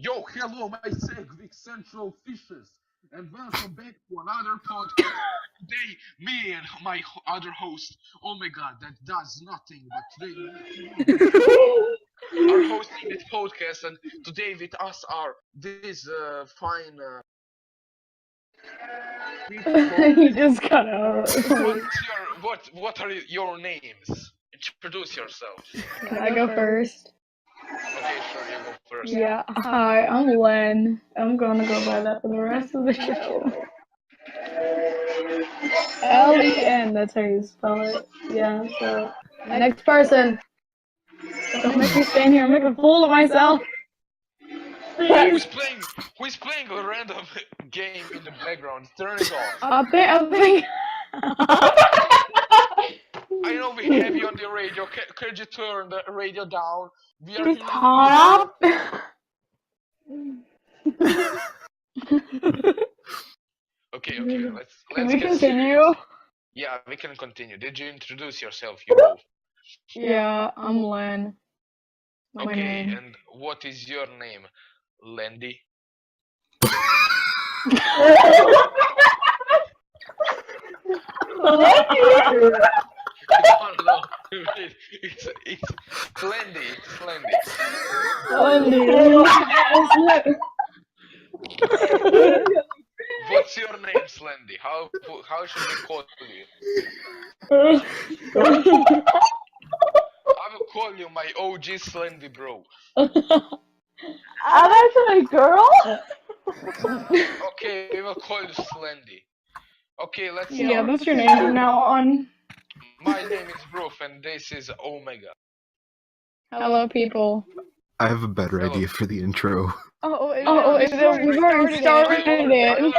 Yo, hello, my Sagwick Central Fishes, and welcome back to another podcast. Today, me and my other host, oh my god, that does nothing, but today are hosting this podcast, and today with us are these fine people. He just got out. What are your names? Introduce yourselves. Can I go first? Okay, sure, you go first. Yeah. Hi, I'm Len. I'm gonna go by that for the rest of the show. Len. That's how you spell it. Yeah. So next person. Don't make me stand here and make a fool of myself. Who's Please. playing a random game in the background? Turn it off. I think. I know we have you on the radio. Could you turn the radio down? We are Please hearing hot up. Okay, let's Can we get continue? serious. Yeah, we can continue. Did you introduce yourself, you both? Yeah, I'm Len. My Okay, name. and what is your name? Slendy? I don't know. It's Slendy. It's Slendy. What's your name, Slendy? How should we call you? I will call you my OG Slendy bro. I'm actually a girl. Okay, we will call you Slendy. Okay, let's start. Yeah, that's your name from now on. My name is Broof and this is Omega. Hello, people. I have a better idea for the intro. We've already started it.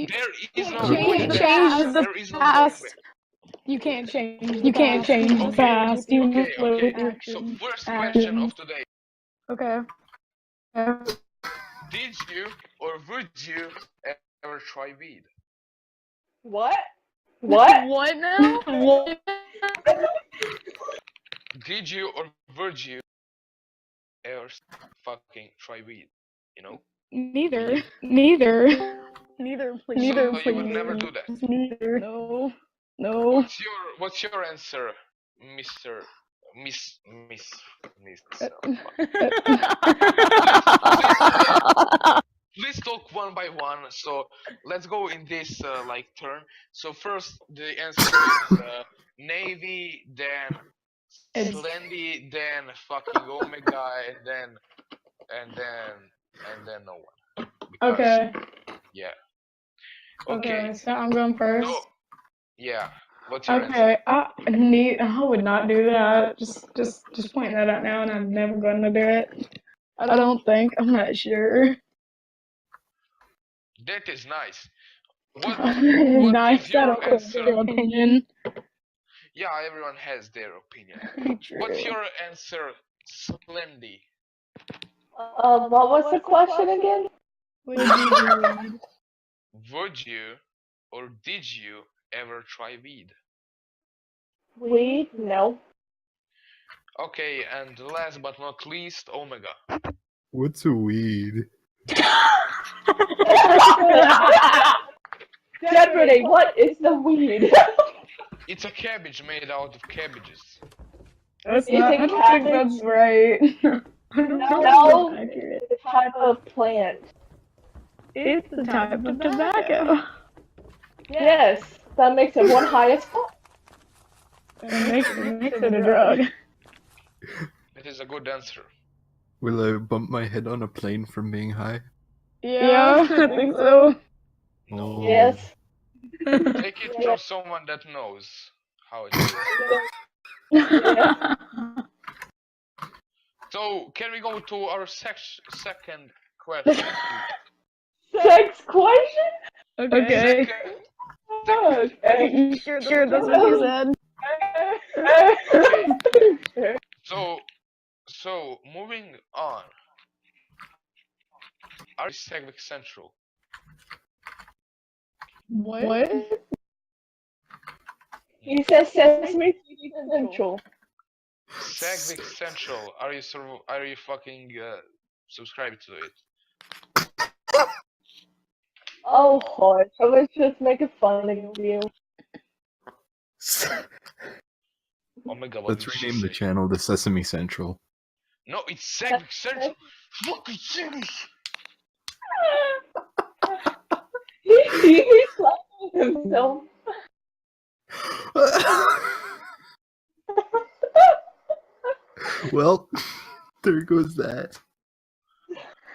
There is no Change the past. You can't change the past. You Okay. live with So action. first question of today. Okay. Did you or would you ever try weed? What? What? What now? What? Did you or would you ever fucking try weed? You know? Neither, please. So you would never do that. Neither. No. What's your answer, Mister? Miss. Please talk one by one. So let's go in this turn. So first the answer is Navy, then Slendy, then fucking Omega, and then no one. Because, Okay. Yeah. Okay. So I'm going first. So, yeah. What's your answer? Okay. I would not do that. Just point that out now, and I'm never going to do it. I don't think. I'm not sure. That is nice. What Nice. is your That's your answer? opinion. Yeah, everyone has their opinion. True. What's your answer, Slendy? What was the question again? Would you or did you ever try weed? Weed? No. Okay, and last but not least, Omega. What's a weed? Jeopardy, what is the weed? It's a cabbage made out of cabbages. I don't think that's right. No, it's a type of plant. It's a type of tobacco. Yes, that makes it one highest. It makes it a drug. That is a good answer. Will I bump my head on a plane from being high? Yeah, I think so. Oh. Yes. Take it from someone that knows how it is. Yes. So, can we go to our second question? Sex question? Okay. Okay. Sure, that's what you said. So moving on. Are Sagwick Central? What? He says Sesame Street Central. Sagwick Central. Are you fucking subscribed to it? Oh, Horse, I was just making fun of you. Oh my god, what Let's did she rename the say? channel to Sesame Central. No, it's Sagwick Central. Fucking serious. He's laughing himself. Well, there goes that.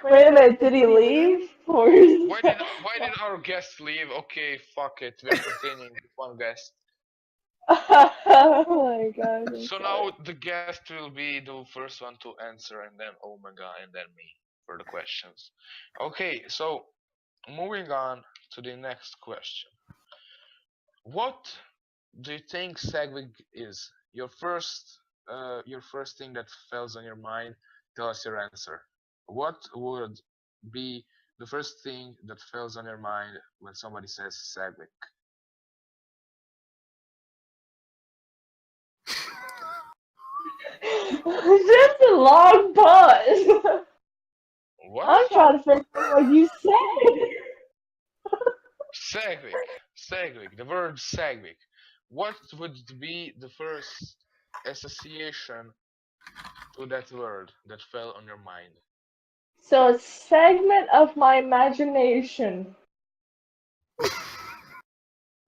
Wait a minute, did he leave? Or is Why did our guest leave? Okay, fuck it. We're continuing with one guest. Oh my god. I'm So sorry. now the guest will be the first one to answer, and then oh my god, and then me for the questions. Okay, so moving on to the next question. What do you think Sagwig is? Your first thing that falls on your mind. Tell us your answer. What would be the first thing that falls on your mind when somebody says Sagwig? Just a long pause. What? I'm trying to figure out what you said. Sagwig, the word Sagwig. What would be the first association to that word that fell on your mind? So, a segment of my imagination.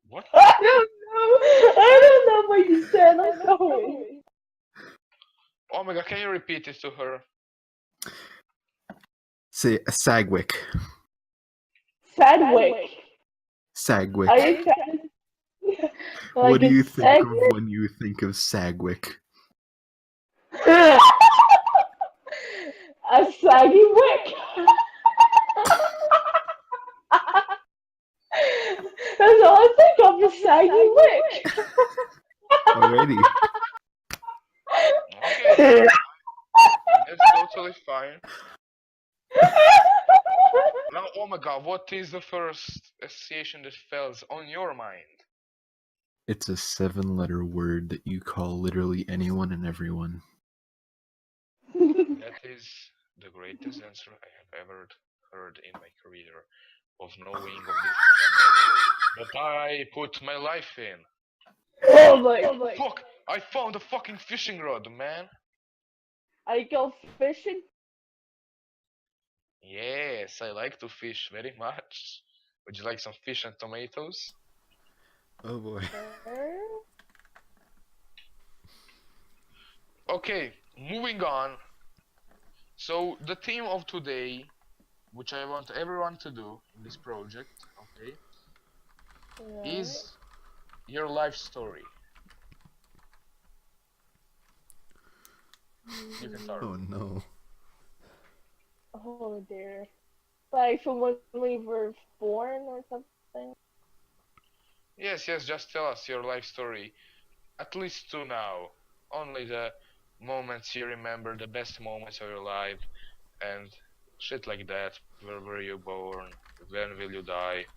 What? I don't know. I don't know what you said. I'm sorry. Oh my god, can you repeat it to her? Say Sagwick. Sadwick. Sagwick. Are you trying to What like do a you think of segment? when you think of Sagwick? A saggy wick. That's all I think of, a saggy wick. Alrighty. Okay, that's totally fine. Now, oh my god, what is the first association that falls on your mind? It's a 7-letter word that you call literally anyone and everyone. That is the greatest answer I have ever heard in my career of knowing of this channel that I put my life in. Oh my. Fuck! I found a fucking fishing rod, man! I go fishing. Yes, I like to fish very much. Would you like some fish and tomatoes? Oh boy. Okay, moving on. So, the theme of today, which I want everyone to do in this project, okay, is your life story. You can start. Oh no. Oh dear. Like from when we were born or something? Yes, just tell us your life story. At least to now. Only the moments you remember, the best moments of your life, and shit like that. Where were you born? When will you die?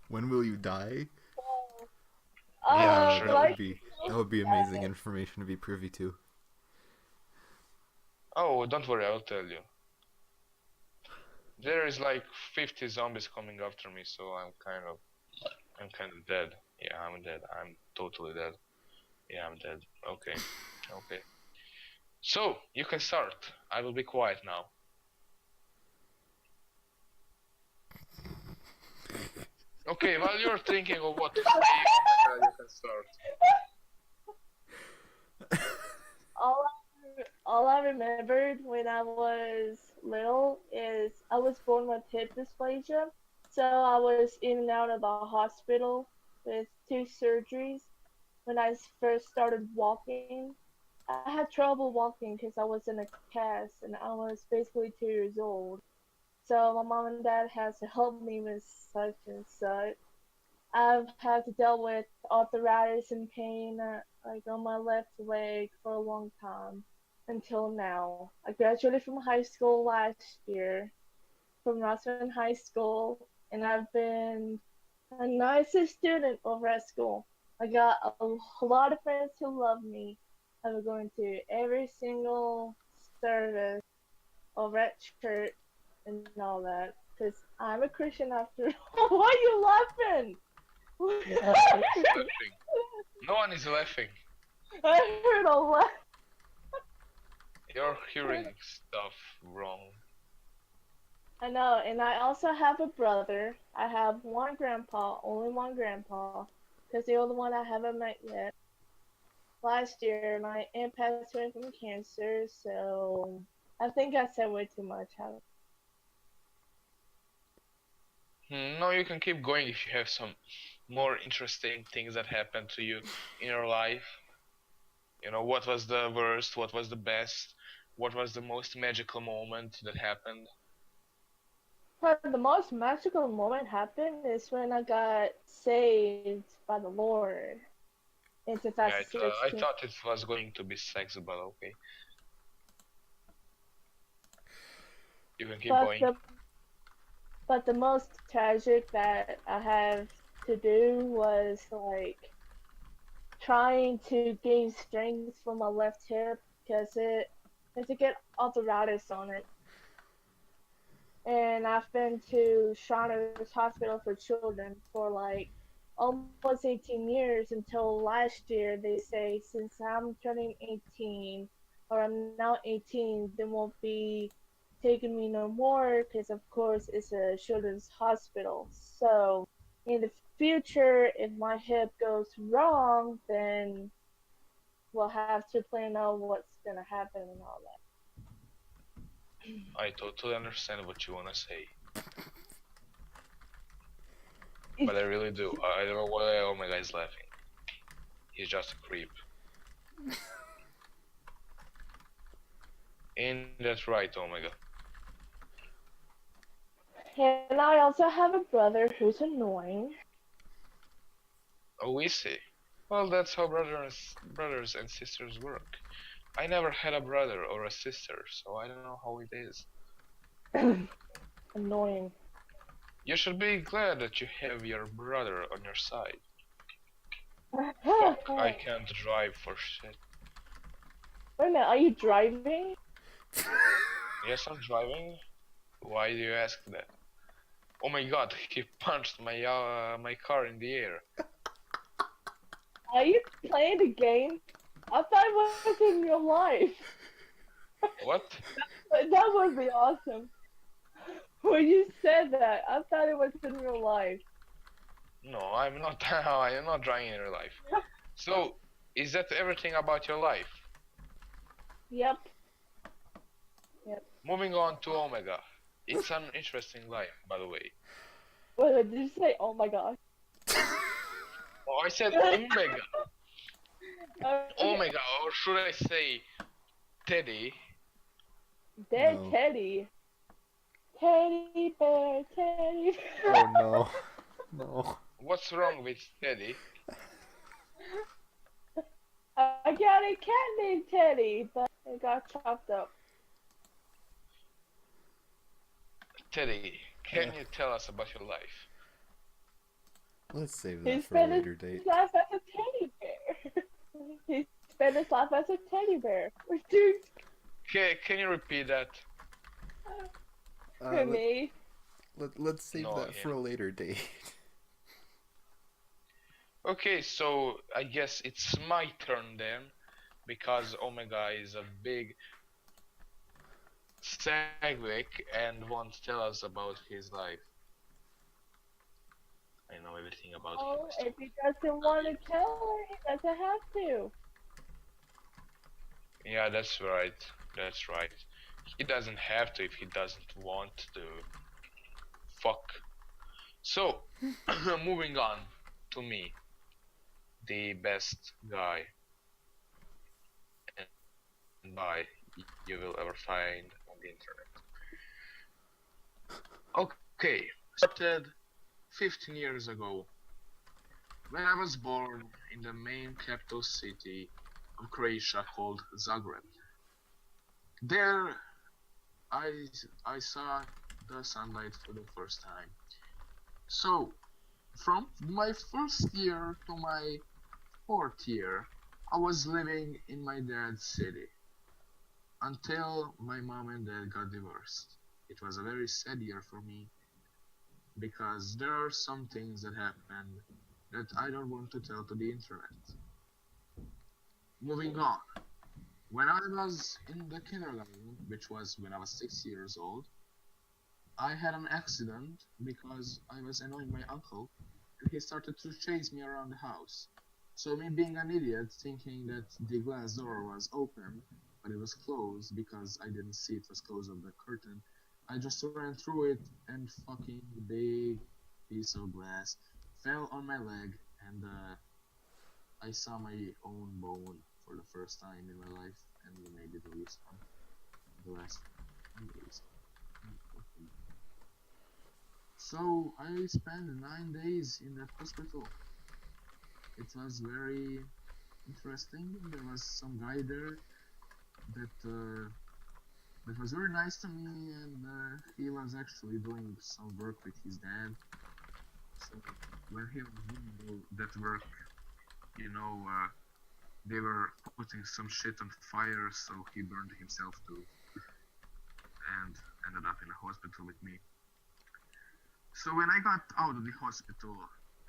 When will you die? Yeah, Yeah, sure. that would be amazing information to be privy to. Oh, don't worry, I'll tell you. There is like 50 zombies coming after me, so I'm kind of dead. Yeah, I'm dead. I'm totally dead. Yeah, I'm dead. Okay. Okay. So, you can start. I will be quiet now. Okay, while you're thinking of what to say, you can start. All I remembered when I was little is I was born with hip dysplasia, so I was in and out of the hospital with 2 surgeries. When I first started walking, I had trouble walking because I was in a cast and I was basically 2 years old. So my mom and dad has to help me with such and such. I've had to deal with arthritis and pain like on my left leg for a long time until now. I graduated from high school last year from Rossman High School, and I've been a nicest student over at school. I got a lot of friends who love me, I've been going to every single service of red church and all that. Cause I'm a Christian after all. Why are you laughing? Laughing. No one is laughing. I heard a laugh. You're hearing stuff wrong. I know, and I also have a brother. I have one grandpa, only one grandpa, because the other one I haven't met yet. Last year, my aunt passed away from cancer, so I think I said way too much. No, you can keep going if you have some more interesting things that happened to you in your life. You know, what was the worst, what was the best, what was the most magical moment that happened? But the most magical moment happened is when I got saved by the Lord in Yeah, I 2016. thought it was going to be sex, but okay. You can keep But going. the most tragic that I have to do was like trying to gain strength from my left hip because to get arthritis on it. And I've been to Shriners Hospital for Children for like almost 18 years until last year. They say since I'm turning 18 or I'm now 18, they won't be taking me no more because of course it's a children's hospital. So in the future, if my hip goes wrong, then we'll have to plan out what's gonna happen and all that. I totally understand what you wanna say, but I really do. I don't know why Omega is laughing. He's just a creep. And that's right, Omega. And I also have a brother who's annoying. Oh, we see. Well, that's how brothers and sisters work. I never had a brother or a sister, so I don't know how it is. Annoying. You should be glad that you have your brother on your side. Wait Fuck, I can't drive for shit. a minute, are you driving? Yes, I'm driving. Why do you ask that? Oh my god, he punched my car in the air. Are you playing the game? I thought it was in real life. What? That would be awesome. When you said that, I thought it was in real life. No, I'm not. I'm not driving in real life. So, is that everything about your life? Yep. Moving on to Omega. It's an interesting life, by the way. Wait, did you say, oh my gosh? Oh, I said Omega. Okay. Omega, or should I say Teddy? Dead No. Teddy. Teddy bear, teddy bear. Oh no. No. What's wrong with Teddy? I got a cat named Teddy, but it got chopped up. Teddy, can you tell us about your life? Let's save He that for a spent later date. his life as a teddy bear. He spent his life as a teddy bear. Dude, Can you repeat that? for me. Let's save No, that for a later date. Okay, so I guess it's my turn then, because Omega is a big Sagwick and won't tell us about his life. I know everything about Oh, him. if he doesn't want to tell her, he doesn't have to. Yeah, that's right. That's right. He doesn't have to if he doesn't want to. Fuck. So, moving on to me, the best guy and guy you will ever find on the internet. Okay, started 15 years ago when I was born in the main capital city of Croatia called Zagreb. There I saw the sunlight for the first time. So from my first year to my fourth year, I was living in my dad's city until my mom and dad got divorced. It was a very sad year for me because there are some things that happened that I don't want to tell to the internet. Moving on. When I was in the kindergarten, which was when I was 6 years old, I had an accident because I was annoying my uncle and he started to chase me around the house. So, me being an idiot, thinking that the glass door was open, but it was closed because I didn't see it was closed on the curtain, I just ran through it and fucking big piece of glass fell on my leg and I saw my own bone for the first time in my life and maybe the least one, the last one, the least one. So I spent 9 days in that hospital. It was very interesting. There was some guy there that was very nice to me, and he was actually doing some work with his dad. So when he was doing that work, you know, they were putting some shit on fire, so he burned himself too, and ended up in a hospital with me. So when I got out of the hospital,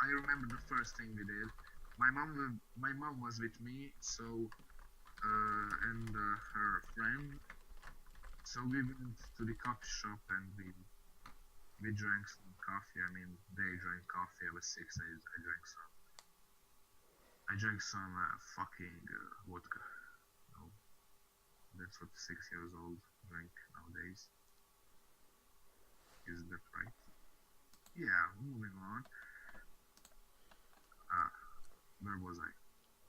I remember the first thing we did. My mom was with me, so and her friend. So we went to the coffee shop and we drank some coffee. I mean, they drank coffee. I was 6. I drank some. I drank some fucking vodka. No, that's what 6 years old drink nowadays. Is that right? Yeah. Moving on. Where was I?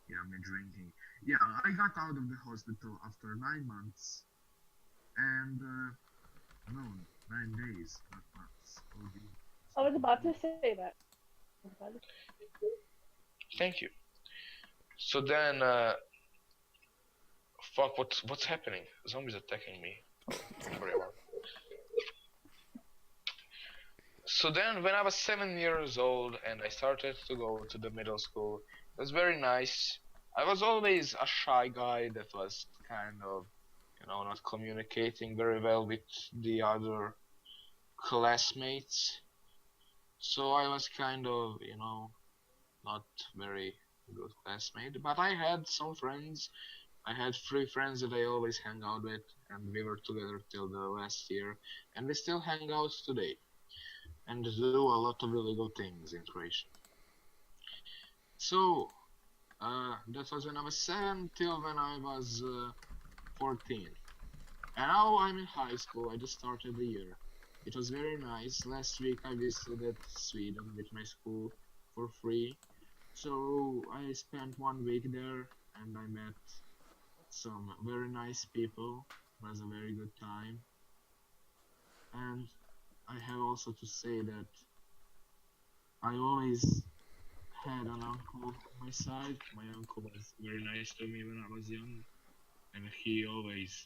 Yeah, me drinking. Yeah, I got out of the hospital after 9 months, and no, 9 days, not months. I was about to say that. Thank you. So then, fuck, what's happening? Zombies attacking me. Oh, sorry about. So then, when I was 7 years old and I started to go to the middle school, it was very nice. I was always a shy guy that was kind of, not communicating very well with the other classmates. So I was kind of, not very good classmate. But I had some friends. I had 3 friends that I always hang out with, and we were together till the last year, and we still hang out today, and do a lot of really good things in Croatia. So, that was when I was 7 till when I was 14. And now I'm in high school, I just started the year. It was very nice. Last week I visited Sweden with my school for free. So I spent 1 week there and I met some very nice people. It was a very good time. And I have also to say that I always had an uncle on my side. My uncle was very nice to me when I was young, and he always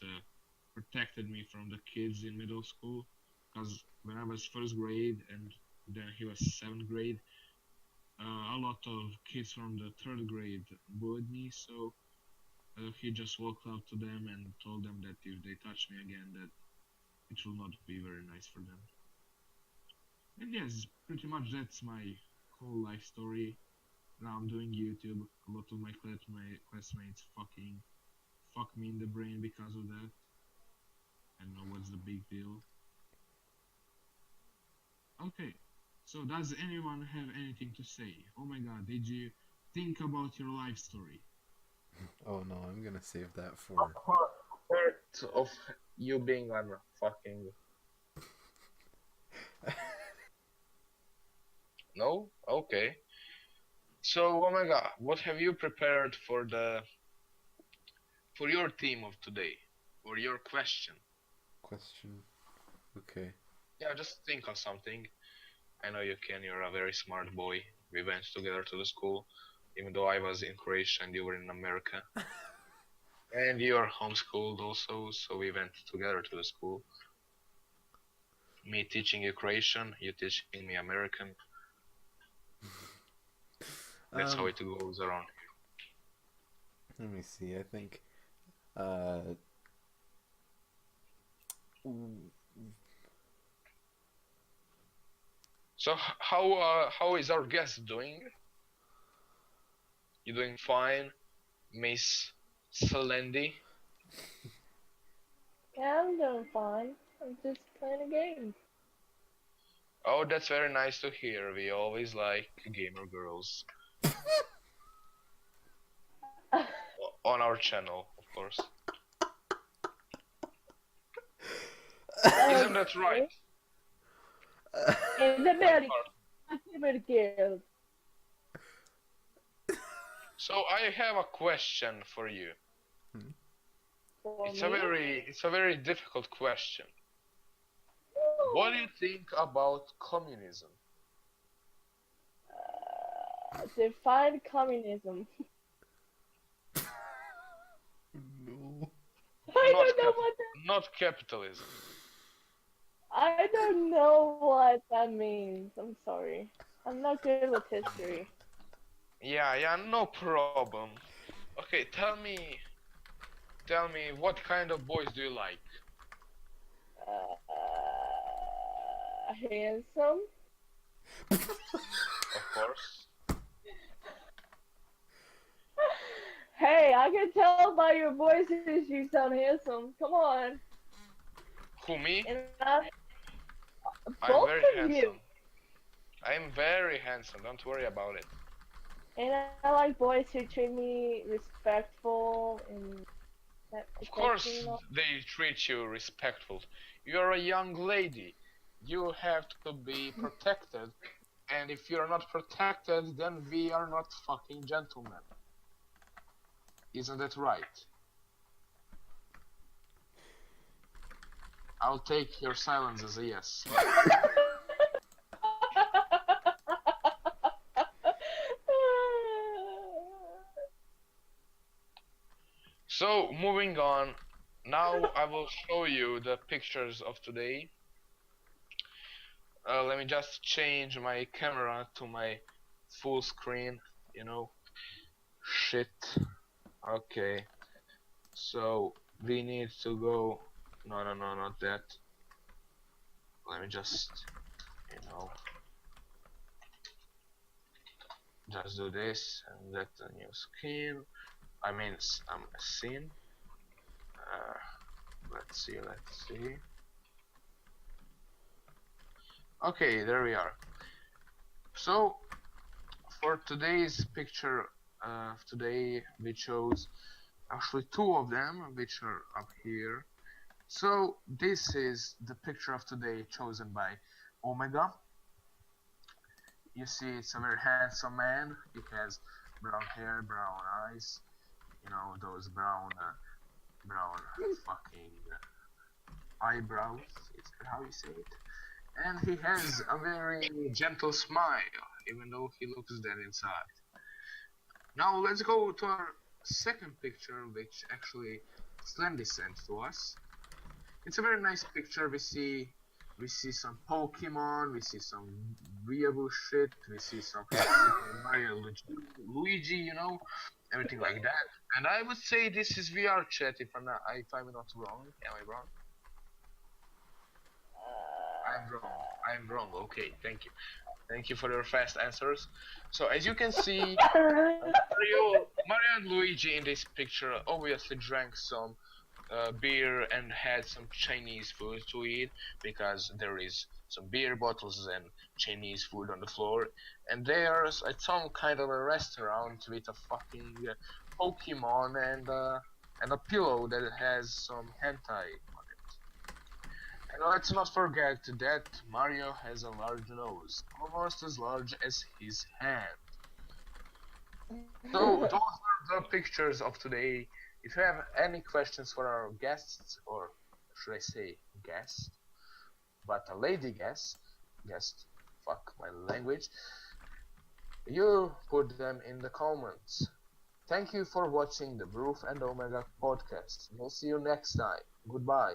protected me from the kids in middle school. Because when I was first grade and then he was 7th grade, a lot of kids from the 3rd grade bullied me. So he just walked up to them and told them that if they touch me again, that it will not be very nice for them. And yes, pretty much that's my whole life story. Now I'm doing YouTube. A lot of my classmates fuck me in the brain because of that. I don't know what's the big deal. Okay, so does anyone have anything to say? Oh my god, did you think about your life story? Oh no, I'm gonna save that for. Part of you being on fucking. No? Okay. So, oh my god, what have you prepared for your theme of today? Or your question? Question. Okay. Yeah, just think of something. I know you can, you're a very smart boy. We went together to the school, even though I was in Croatia and you were in America. And you're homeschooled also, so we went together to the school. Me teaching you Croatian, you teaching me American. That's how it goes around. Let me see. I think. Uh, So how is our guest doing? You doing fine, Miss Slendy? Yeah, I'm doing fine. I'm just playing a game. Oh, that's very nice to hear. We always like gamer girls on our channel, of course. Isn't that right? Okay. In the My building, part. favorite girl. So I have a question for you. For It's me? a very difficult question. What do you think about communism? Define communism. no. I Not don't know cap- what that. not capitalism. I don't know what that means. I'm sorry. I'm not good with history. Yeah, no problem. Okay, tell me what kind of boys do you like? Handsome. Of course. Hey, I can tell by your voices you sound handsome. Come on. Who, me? And I'm both very of you. handsome. I'm very handsome, don't worry about it. And I like boys who treat me respectful and that Of protection course and all. they treat you respectful. You're a young lady. You have to be protected. And if you're not protected, then we are not fucking gentlemen. Isn't that right? I'll take your silence as a yes. So, moving on. Now I will show you the pictures of today. Let me just change my camera to my full screen, you know. Shit. Okay. So, we need to go. No, not that. Let me just, you know, just do this and that's a new skin. I mean, a scene. Let's see. Okay, there we are. So, for today's picture of today, we chose actually two of them, which are up here. So, this is the picture of today chosen by Omega. You see, it's a very handsome man. He has brown hair, brown eyes, you know, those brown fucking eyebrows. Is that how you say it? And he has a very gentle smile, even though he looks dead inside. Now let's go to our second picture, which actually Slendy sent to us. It's a very nice picture. We see some Pokemon, we see some weeaboo shit, we see some Mario Luigi, you know, everything like that. And I would say this is VR chat if I'm not wrong. Am I wrong? I'm wrong. Okay, thank you. Thank you for your fast answers. So as you can see, Mario and Luigi in this picture obviously drank some beer and had some Chinese food to eat because there is some beer bottles and Chinese food on the floor, and there's at some kind of a restaurant with a fucking Pokemon and a pillow that has some hentai. And let's not forget that Mario has a large nose, almost as large as his hand. So those are the pictures of today. If you have any questions for our guests, or should I say guest, but a lady guest, fuck my language, you put them in the comments. Thank you for watching the Broof and Omega podcast. We'll see you next time. Goodbye.